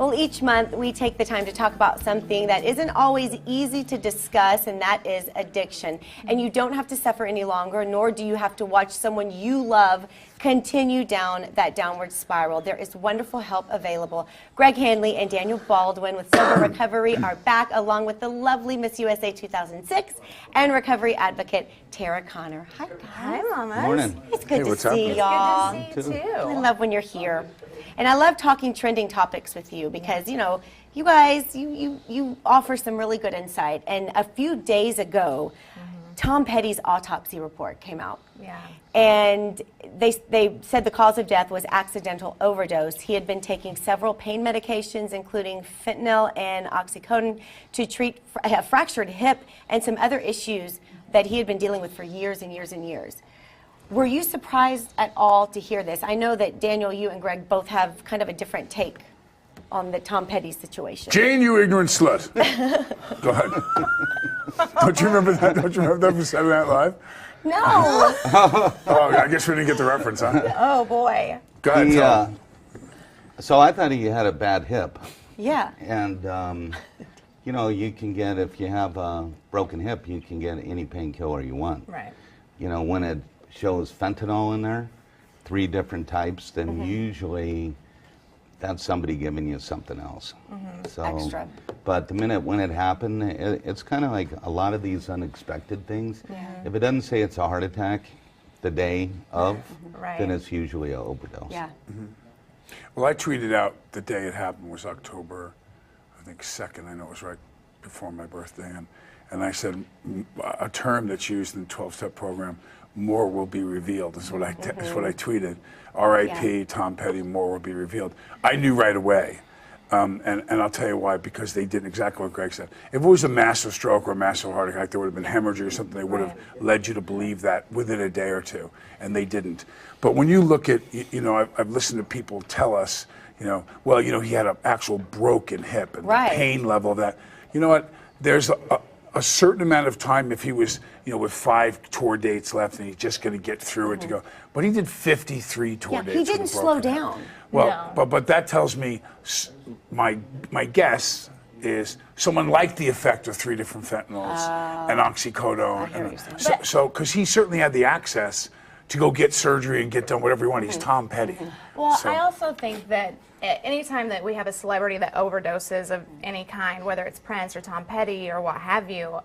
Well, each month we take the time to talk about something that isn't always easy to discuss, and that is addiction. And you don't have to suffer any longer, nor do you have to watch someone you love continue down that downward spiral. There is wonderful help available. Greg Hanley and Daniel Baldwin with Soba Recovery are back, along with the lovely Miss USA 2006 and recovery advocate Tara Connor. Hi, guys. Hi, Mama. Morning. It's good to see It's y'all. good to see you, too. I love when you're here. And I love talking trending topics with you because, you know, you guys, you offer some really good insight. And a few days ago, Tom Petty's autopsy report came out. Yeah. And they said the cause of death was accidental overdose. He had been taking several pain medications, including fentanyl and oxycodone, to treat a fractured hip and some other issues that he had been dealing with for years and years and years. Were you surprised at all to hear this? I know that Daniel, you and Greg both have kind of a different take on the Tom Petty situation. Jane, you ignorant slut. Go ahead. Don't you remember that? Don't you remember that from Saturday Night Live? No. Oh, I guess we didn't get the reference, huh? Oh, boy. Go ahead, Tom. So I thought he had a bad hip. Yeah. And, you know, you can get, if you have a broken hip, you can get any painkiller you want. Right. You know, when it shows fentanyl in there, 3 different types, then usually that's somebody giving you something else. So, Extra. But the minute when it happened, it's kind of like a lot of these unexpected things. If it doesn't say it's a heart attack the day of, Right. then it's usually an overdose. Yeah. Well, I tweeted out the day it happened was October, I think, 2nd. I know it was right before my birthday. And I said a term that's used in the 12-step program, more will be revealed, is what I tweeted. R.I.P. Tom Petty, more will be revealed. I knew right away. And I'll tell you why, because they did exactly what Greg said. If it was a massive stroke or a massive heart attack, there would have been hemorrhage or something. They would have led you to believe that within a day or two, and they didn't. But when you look at, you know, I've listened to people tell us, you know, well, you know, he had an actual broken hip and the pain level of that. You know what? There's a certain amount of time if he was, you know, with 5 tour dates left and he's just going to get through it to go. But he did 53 tour dates. He didn't slow down. Well, but that tells me, my guess is someone liked the effect of 3 different fentanyls and oxycodone. So, because he certainly had the access to go get surgery and get done whatever he wanted. He's Tom Petty. Well, I also think that anytime that we have a celebrity that overdoses of any kind, whether it's Prince or Tom Petty or what have you,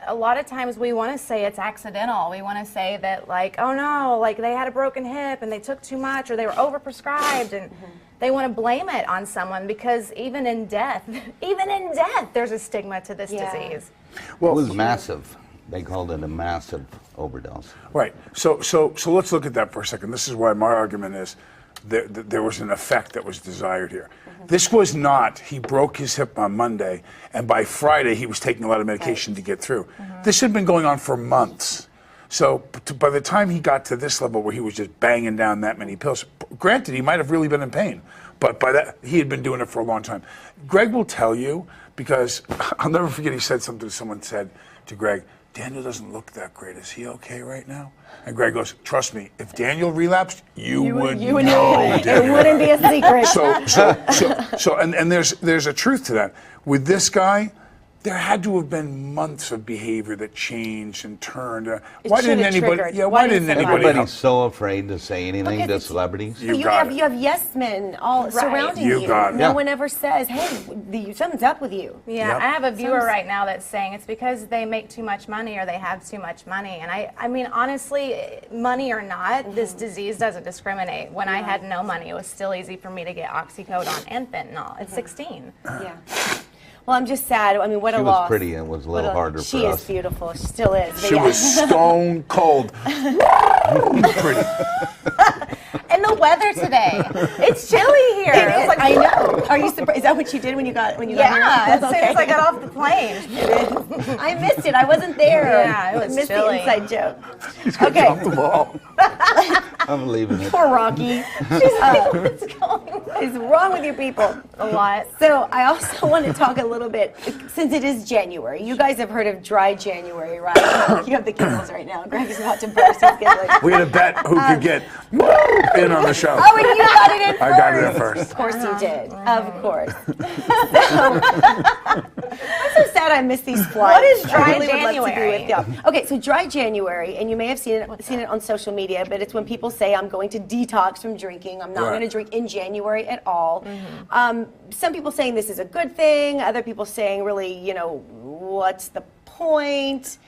a lot of times we want to say it's accidental. We want to say that, like, oh no, like they had a broken hip and they took too much or they were overprescribed, and they want to blame it on someone, because even in death, there's a stigma to this disease. Well, it was massive. They called it a massive overdose. Right. So let's look at that for a second. This is why my argument is there was an effect that was desired here. This was not, he broke his hip on Monday, and by Friday he was taking a lot of medication to get through. This had been going on for months. So by the time he got to this level where he was just banging down that many pills, granted, he might have really been in pain, but by that, he had been doing it for a long time. Greg will tell you, because I'll never forget, he said something, someone said to Greg, Daniel doesn't look that great. Is he okay right now? And Greg goes, trust me, if Daniel relapsed, you would know. It wouldn't be a secret. So there's a truth to that. With this guy, there had to have been months of behavior that changed and turned. Why didn't anybody? Yeah, why didn't anybody? Everybody's so afraid to say anything to celebrities. You have yes men all surrounding you. No one ever says, "Hey, something's up with you." Yeah, I have a viewer right now that's saying it's because they make too much money or they have too much money. And I mean, honestly, money or not, this disease doesn't discriminate. When I had no money, it was still easy for me to get oxycodone and fentanyl at 16. Yeah. Well, I'm just sad. I mean, what a loss. She was pretty. It was a little harder for us. She is beautiful. She still is. She was stone cold. Pretty. And the weather today. It's chilly here. It is. I know. Are you surprised? Is that what you did when you got here? Yeah, as soon as I got off the plane. I missed it. I wasn't there. Yeah, it was missed chilly. the inside joke. He's gonna drop the ball. I'm leaving it. Poor Rocky. What is wrong with you people? A lot. So I also want to talk a little bit, since it is January. You guys have heard of dry January, right? You have the giggles right now. Greg is about to burst his giggling. We had a bet who could get in in on the show. Oh, and you got it in first. I got it in first. Of course you did. Of course. I'm so sad I missed these flights. What is dry I really would love to be January? with y'all. Okay, so dry January, and you may have seen it on social media, but it's when people say, I'm going to detox from drinking. I'm not Right. going to drink in January at all. Some people saying this is a good thing. Other people saying, really, what's the point?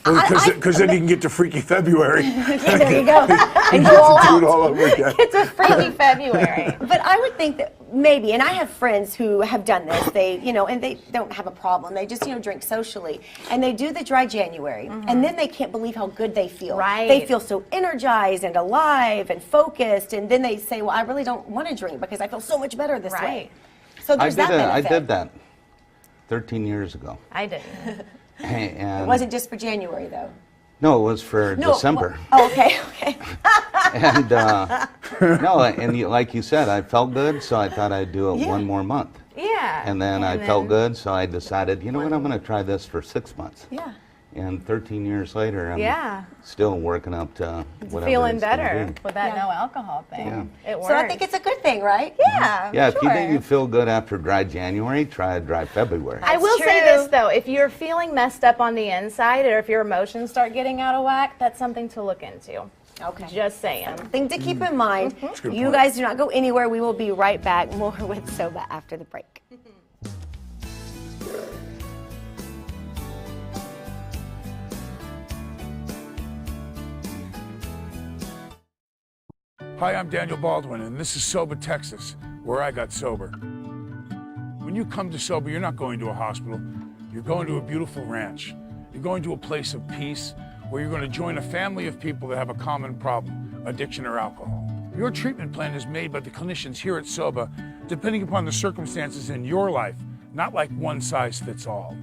Because then you can get to Freaky February. There you go. And You go all get to do it out. all over again. It's a freaky February. But I would think that maybe, and I have friends who have done this. They, and they don't have a problem. They just, drink socially, and they do the dry January, and then they can't believe how good they feel. Right. They feel so energized and alive and focused, and then they say, "Well, I really don't want to drink because I feel so much better this way." Right. So I there's did, that benefit. I did that 13 years ago. I didn't. And It wasn't just for January, though. no, it was for No, December. Oh, okay, okay. And no, and like you said, I felt good, so I thought I'd do it Yeah. one more month. Yeah. And then I felt good, so I decided, you know what, I'm going to try this for 6 months. Yeah. And 13 years later, I'm Yeah. still working up to whatever Feeling it's gonna better be. with that Yeah. no alcohol thing. Yeah. It works. So I think it's a good thing, right? yeah. Yeah, if you sure. think you feel good after dry January, try dry February. I will say true. this though, if you're feeling messed up on the inside or if your emotions start getting out of whack, that's something to look into. Okay. Just saying. Thing to keep in mind. a good You point. guys do not go anywhere. We will be right back. More with Soba after the break. Hi, I'm Daniel Baldwin, and this is Soba, Texas, where I got sober. When you come to Soba, you're not going to a hospital. You're going to a beautiful ranch. You're going to a place of peace where you're going to join a family of people that have a common problem, addiction or alcohol. Your treatment plan is made by the clinicians here at Soba, depending upon the circumstances in your life, not like one size fits all.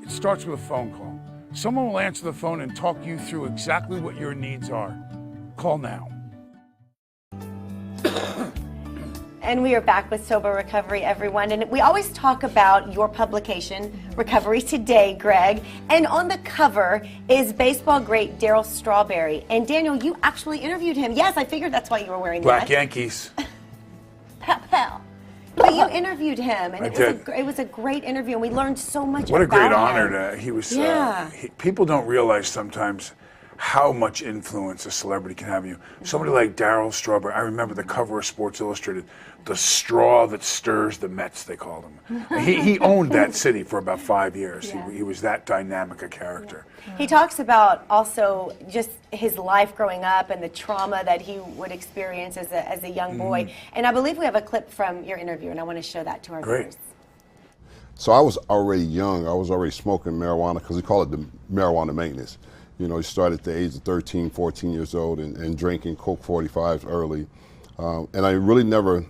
It starts with a phone call. Someone will answer the phone and talk you through exactly what your needs are. Call now. And we are back with Sober Recovery, everyone. And we always talk about your publication, Recovery Today, Greg. And on the cover is baseball great Darryl Strawberry. And Daniel, you actually interviewed him. Yes, I figured that's why you were wearing Black that. Yankees. Pow. But you interviewed him, and I it did. was a great interview, and we learned so much What a about great him. honor he was. Yeah. People don't realize sometimes how much influence a celebrity can have on you. Somebody like Darryl Strawberry, I remember the cover of Sports Illustrated, the straw that stirs the Mets, they called him. He owned that city for about 5 years. Yeah. He was that dynamic a character. He talks about also just his life growing up and the trauma that he would experience as a young boy. And I believe we have a clip from your interview, and I want to show that to our Great. viewers. So I was already young. I was already smoking marijuana because we call it the marijuana maintenance. You know, you start at the age of 13, 14 years old and drinking Coke 45s early. And I really never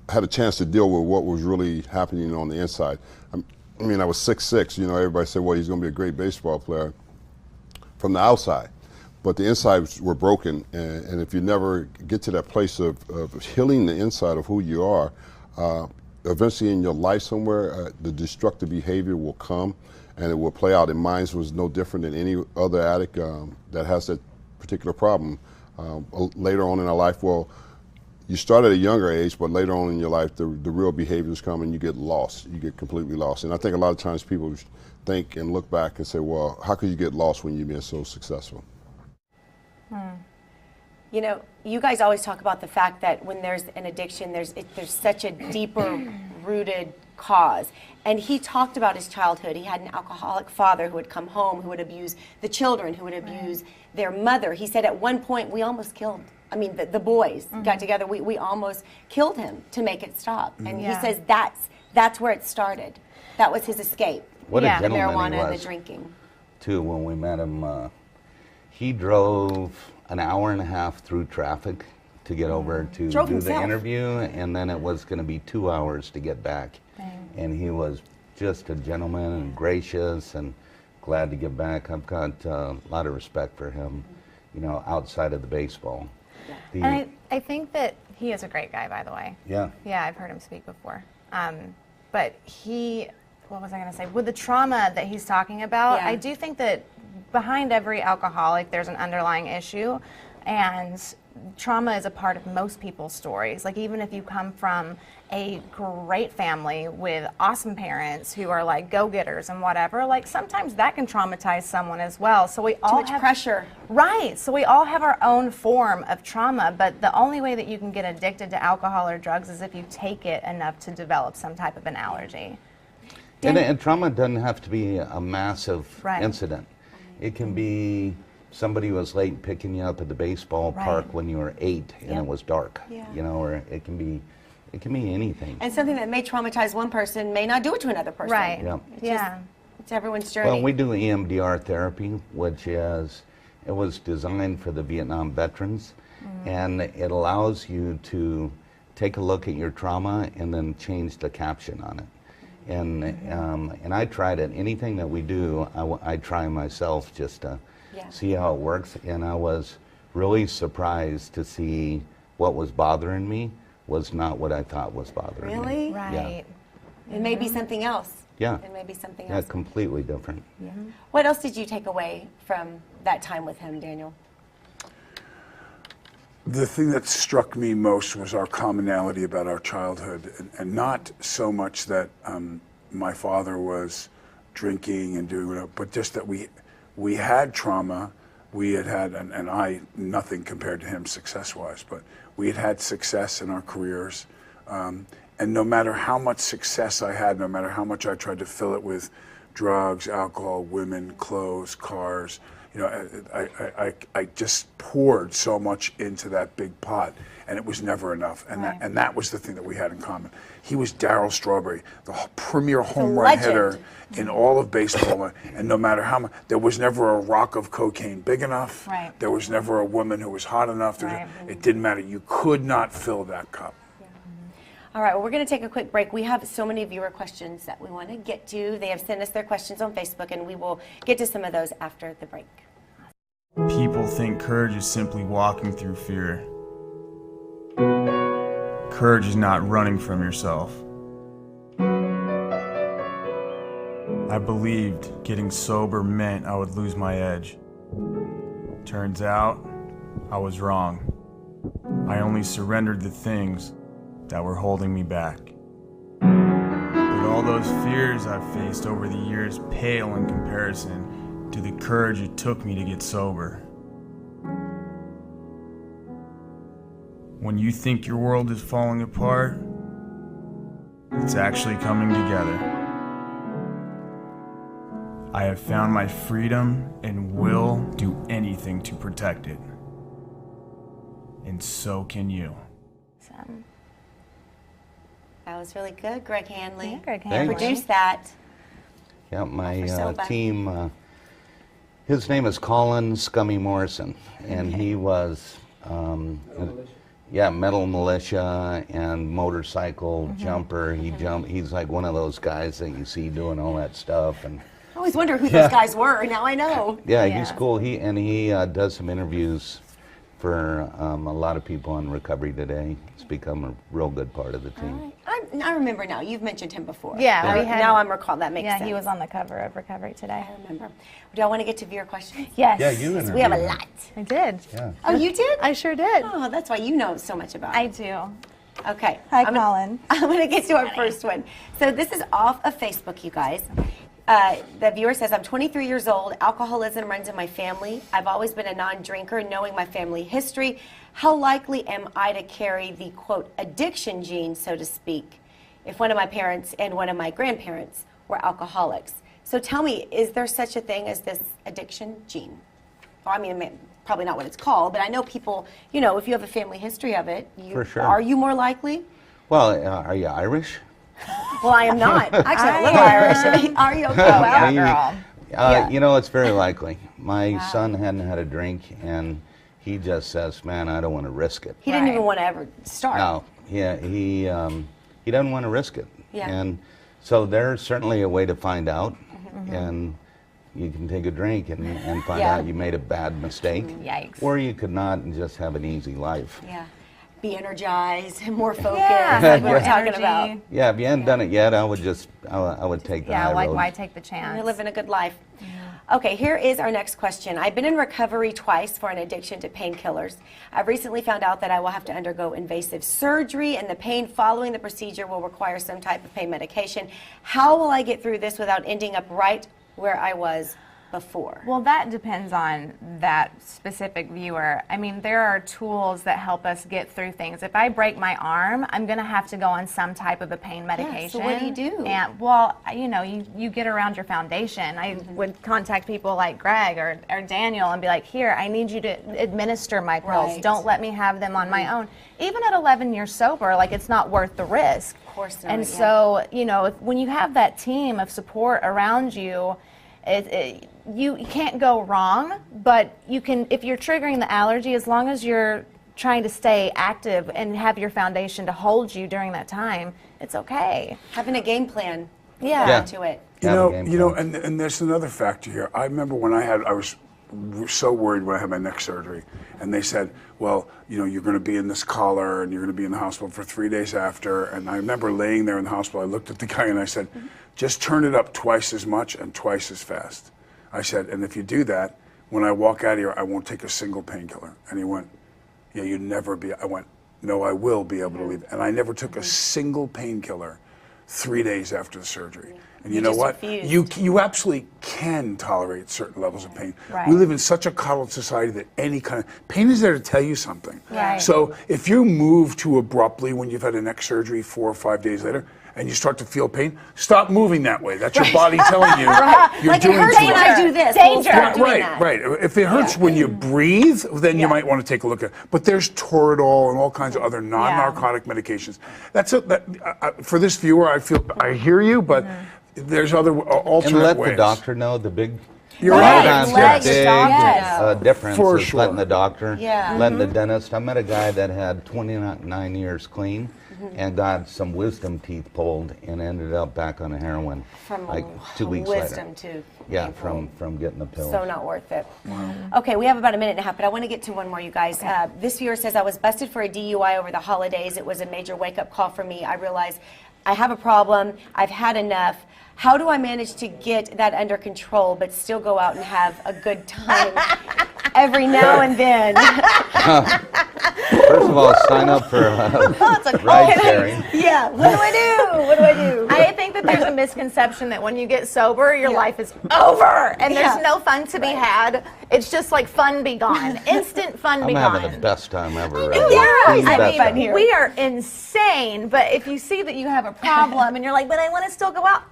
had a chance to deal with what was really happening on the inside. I mean, I was 6'6", you know, everybody said, well, he's going to be a great baseball player from the outside. But the insides were broken, and if you never get to that place of healing the inside of who you are, eventually in your life somewhere, the destructive behavior will come and it will play out. And mine was no different than any other addict that has that particular problem. Later on in our life, well, you start at a younger age, but later on in your life, the real behaviors come and you get lost. You get completely lost. And I think a lot of times people think and look back and say, well, how could you get lost when you've been so successful? You know, you guys always talk about the fact that when there's an addiction, there's such a deeper rooted cause. And he talked about his childhood. He had an alcoholic father who would come home, who would abuse the children, who would abuse their mother. He said at one point, we almost killed, the boys got together, we almost killed him to make it stop. And he says that's where it started. That was his escape. What Yeah. a The gentleman marijuana he and was, the drinking. too, when we met him. He drove an hour and a half through traffic to get over to Drove do himself. the interview, and then it was going to be 2 hours to get back. And he was just a gentleman and gracious and glad to get back. I've got a lot of respect for him, you know, outside of the baseball. And I think that he is a great guy, by the way. Yeah. Yeah, I've heard him speak before. But what was I going to say? With the trauma that he's talking about, Yeah. I do think that behind every alcoholic, there's an underlying issue. And trauma is a part of most people's stories. Like, even if you come from a great family with awesome parents who are like go-getters and whatever, like sometimes that can traumatize someone as well. So we all much have pressure. Right. So we all have our own form of trauma, but the only way that you can get addicted to alcohol or drugs is if you take it enough to develop some type of an allergy. And trauma doesn't have to be a massive Right. incident. It can be somebody was late picking you up at the baseball Right. park when you were 8 and Yep. it was dark. Yeah. You know, or it can be anything. And something that may traumatize one person may not do it to another person. Right. Yeah. Yeah. It's everyone's journey. Well, we do EMDR therapy, which is, it was designed for the Vietnam veterans, and it allows you to take a look at your trauma and then change the caption on it. And I tried it. Anything that we do, I try myself just to see how it works. And I was really surprised to see what was bothering me was not what I thought was bothering me. Really? Right. It may be something else. Yeah. It may be something Yeah, else. completely different. What else did you take away from that time with him, Daniel? The thing that struck me most was our commonality about our childhood, and not so much that my father was drinking and doing whatever, but just that we had trauma. We had, and I, nothing compared to him success-wise, but we had had success in our careers. And no matter how much success I had, no matter how much I tried to fill it with drugs, alcohol, women, clothes, cars, you know, I just poured so much into that big pot, and it was never enough. And that was the thing that we had in common. He was Darryl Strawberry, the premier home run legend. hitter in all of baseball, and no matter how much, there was never a rock of cocaine big enough. Right. There was never a woman who was hot enough. Right. It didn't matter. You could not fill that cup. All right, well, we're going to take a quick break. We have so many viewer questions that we want to get to. They have sent us their questions on Facebook, and we will get to some of those after the break. People think courage is simply walking through fear. Courage is not running from yourself. I believed getting sober meant I would lose my edge. Turns out, I was wrong. I only surrendered the things that were holding me back. But all those fears I've faced over the years pale in comparison to the courage it took me to get sober. When you think your world is falling apart, it's actually coming together. I have found my freedom and will do anything to protect it. And so can you. That was really good, Greg Hanley. Yeah, Greg Thanks. Hanley. Produced that. Yeah, my For Soba. team, his name is Colin Scummy Morrison, and he was, Metal Militia and motorcycle jumper. He's like one of those guys that you see doing all that stuff. And I always wonder who those guys were. Now I know. yeah, Yeah. he's cool. He does some interviews for a lot of people on Recovery Today. He's become a real good part of the team. I remember now. You've mentioned him before. Yeah, we had- now I'm recalling. That makes sense. Yeah, he was on the cover of Recovery Today. I remember. Do I want to get to viewer questions? Yes. Yeah, you Yes, we have a interviewed him. lot. I did. Yeah. Oh, you did? I sure did. Oh, that's why you know so much about it. I do. Okay. Hi, I'm Colin. I'm going to get to our first one. So this is off of Facebook, you guys. The viewer says, I'm 23 years old. Alcoholism runs in my family. I've always been a non-drinker, knowing my family history. How likely am I to carry the, quote, addiction gene, so to speak, if one of my parents and one of my grandparents were alcoholics? So tell me, is there such a thing as this addiction gene? Well, I mean, probably not what it's called, but I know people, you know, if you have a family history of it, For sure. are you more likely? Well, are you Irish? Well, I am not. Actually, I'm a little Irish. I mean, are you okay? Well, girl. Yeah. You know, it's very likely. My son hadn't had a drink, and he just says, "Man, I don't want to risk it." he didn't Right. even want to ever start. No, yeah, he doesn't want to risk it. Yeah. And so there's certainly a way to find out, and you can take a drink and find Yeah. out you made a bad mistake. Yikes. Or you could not and just have an easy life. Yeah. Be energized, more focused, Yeah, like we more were talking energy. about. Yeah, if you hadn't done it yet, I would take the Yeah, high like road. why take the chance? You're living a good life. Okay, here is our next question. I've been in recovery twice for an addiction to painkillers. I've recently found out that I will have to undergo invasive surgery, and the pain following the procedure will require some type of pain medication. How will I get through this without ending up right where I was before? Well, that depends on that specific viewer. I mean, there are tools that help us get through things. If I break my arm, I'm going to have to go on some type of a pain medication. So what do you do? And, well, you know, you get around your foundation. I would contact people like Greg or Daniel and be like, here, I need you to administer my pills. Right. Don't let me have them on my own. Even at 11 years sober, like, it's not worth the risk. Of course not. And so, you know, when you have that team of support around you, you can't go wrong, but you can, if you're triggering the allergy, as long as you're trying to stay active and have your foundation to hold you during that time, it's okay. Having a game plan. Yeah. Yeah. To it. And there's another factor here. I remember when I was so worried when I had my neck surgery, and they said, well, you know, you're going to be in this collar and you're going to be in the hospital for 3 days after. And I remember laying there in the hospital, I looked at the guy and I said, just turn it up twice as much and twice as fast. I said, and if you do that, when I walk out of here, I won't take a single painkiller. And he went, yeah, you'd never be. I went, no, I will be able to leave. And I never took a single painkiller 3 days after the surgery. And you know just what? refused. You absolutely can tolerate certain levels of pain. Right. We live in such a coddled society that any kind of pain is there to tell you something. Right. So if you move too abruptly when you've had a neck surgery 4 or 5 days later, and you start to feel pain, stop moving that way. That's your body telling you you're Like doing it hurts too when much. I do this. Danger. We'll start doing Right, that. right. If it hurts when you breathe, then you might want to take a look at it. But there's Toradol and all kinds of other non-narcotic medications. That's it. For this viewer, I hear you, but there's other alternate And let ways. the doctor know the big. You're Right. right. Sometimes Let the the big doctor difference For is sure. letting the doctor, Yeah. letting the dentist. I met a guy that had 29 years clean and got some wisdom teeth pulled and ended up back on the heroin From like a 2 weeks wisdom later. tooth. Yeah, from getting the pills. So not worth it. Okay, we have about a minute and a half, but I want to get to one more, you guys. This viewer says, I was busted for a DUI over the holidays. It was a major wake-up call for me. I realized I have a problem. I've had enough. How do I manage to get that under control but still go out and have a good time every now and then? First of all, sign up for ride sharing. Yeah, what do I do? What do I do? I think that there's a misconception that when you get sober, your life is over and there's Yeah. no fun to be had. It's just like fun be gone. Instant fun be I'm gone. having the best time ever. Yeah, Clean I best time. mean, we are insane, but if you see that you have a problem and you're like, but I want to still go out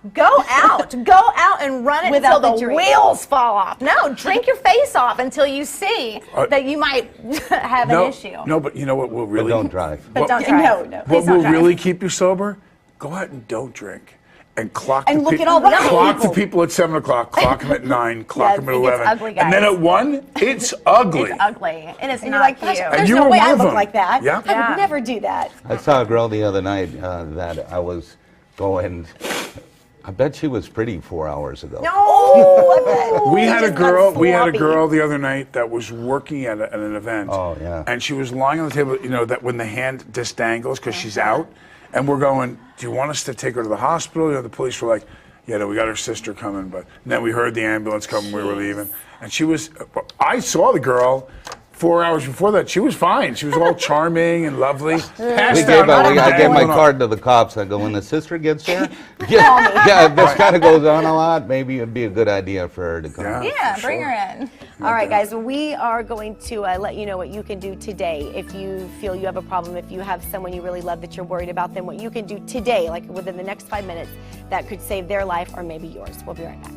and run it Without until the the drink. wheels fall off. No, drink your face off until you see that you might have an issue. No, but you know what will But really don't drive. But don't Yeah, drive. no. What Please don't will drive. really keep you sober? Go out and don't drink. And clock And the look pe- at all the other clock people. the people at 7 o'clock, clock them at 9, clock them at it gets 11. ugly, And then guys. at 1, it's ugly. It's ugly. It is And not you're like, cute. gosh, And there's you no were way one I of look them. like that. Yeah. I Yeah. would never do that. I saw a girl the other night that I was going. I bet she was pretty 4 hours ago. No, We He had a just got girl sloppy. the other night that was working at an event. Oh, yeah. And she was lying on the table, you know, that when the hand distangles because she's out. And we're going, do you want us to take her to the hospital? You know, the police were like, yeah, no, we got her sister coming. But and then we heard the ambulance coming, we were leaving. And she was, I saw the girl 4 hours before that. She was fine. She was all charming and lovely. Passed out on the I gave my day. card to the cops. I go, when the sister gets here, yeah, if this kind of goes on a lot, maybe it'd be a good idea for her to come. Yeah. Yeah, for bring sure. her in. All right, guys, we are going to let you know what you can do today if you feel you have a problem, if you have someone you really love that you're worried about, then what you can do today, like within the next 5 minutes, that could save their life or maybe yours. We'll be right back.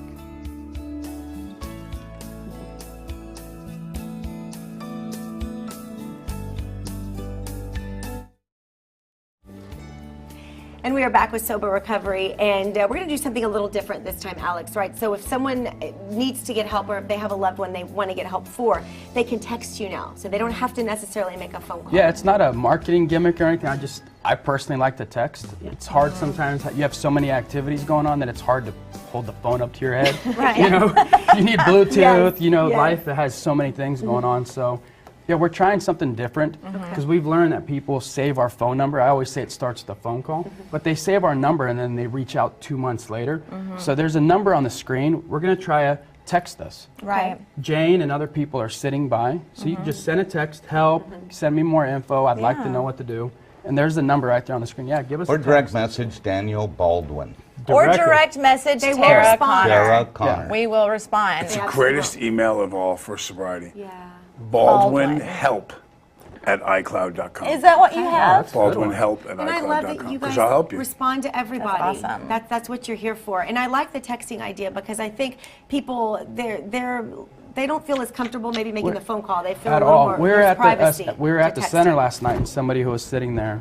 And we are back with Sober Recovery, and we're going to do something a little different this time, Alex, right? So if someone needs to get help or if they have a loved one they want to get help for, they can text you now. So they don't have to necessarily make a phone call. Yeah, it's not a marketing gimmick or anything. I personally like to text. It's hard sometimes. You have so many activities going on that it's hard to hold the phone up to your head. Right. You know, you need Bluetooth. Yes, You know, yes. life has so many things going on. So, yeah, we're trying something different because we've learned that people save our phone number. I always say it starts with a phone call, but they save our number and then they reach out 2 months later. So there's a number on the screen. We're going to try a text us. Right. Jane and other people are sitting by, so you can just send a text, help, send me more info, I'd like to know what to do. And there's the number right there on the screen. Yeah, give us Or a direct text. message Daniel Baldwin. Or Directly. direct message They will Tara respond. Sarah Connor. Connor. We will respond. It's the greatest email of all for sobriety. Yeah. BaldwinHelp@iCloud.com. Is that what you have? BaldwinHelp@iCloud.com. And I love that you guys Because I'll help you. respond to everybody. That's awesome. That's what you're here for. And I like the texting idea because I think people they don't feel as comfortable maybe making the phone call. They feel At a little all. more We were there's at privacy. we were to at the center texting. last night, and somebody who was sitting there,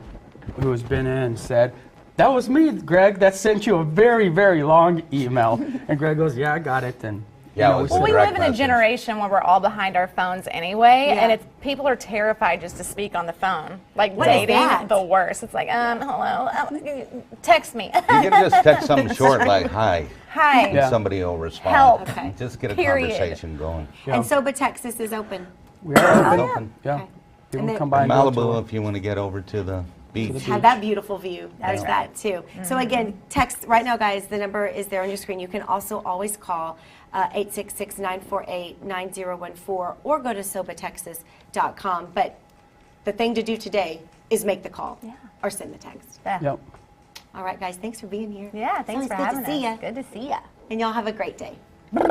who has been in, said, "That was me, Greg. That sent you a very, very long email." And Greg goes, "Yeah, I got it." And Yeah, you know, it was Well, we direct live in a message. generation where we're all behind our phones anyway, Yeah. and people are terrified just to speak on the phone. Like What is dating, that? the worst. It's like, hello, text me. You can just text something short like "Hi," Hi. and Yeah. somebody will respond. Help. Okay. Just get a Period. conversation going. And Soba, Texas is open. we are It's open. open. Yeah. Okay. People And can then- come by and do a Malibu, tour. if you want to get over to the beach. Have that beautiful view. There's that too. So again, text right now, guys. The number is there on your screen. You can also always call 866-948-9014 or go to sobatexas.com. But the thing to do today is make the call or send the text. Yep. All right, guys. Thanks for being here. Yeah, It's thanks always for good having to see us. ya. Good to see ya. And y'all have a great day. It's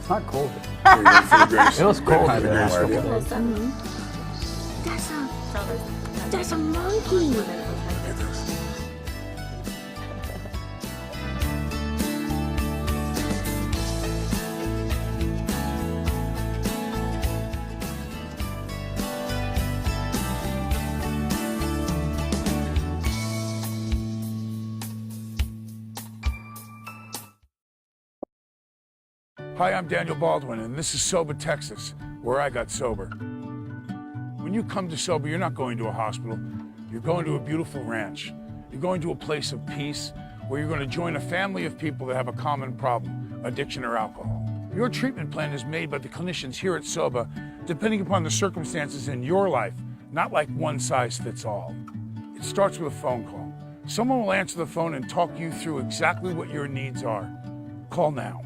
not cold. You're ready for the greatest- It was cold the today. greatest couple. That's a monkey. Hi, I'm Daniel Baldwin, and this is Soba, Texas, where I got sober. When you come to Soba, you're not going to a hospital. You're going to a beautiful ranch. You're going to a place of peace where you're going to join a family of people that have a common problem, addiction or alcohol. Your treatment plan is made by the clinicians here at Soba, depending upon the circumstances in your life, not like one size fits all. It starts with a phone call. Someone will answer the phone and talk you through exactly what your needs are. Call now.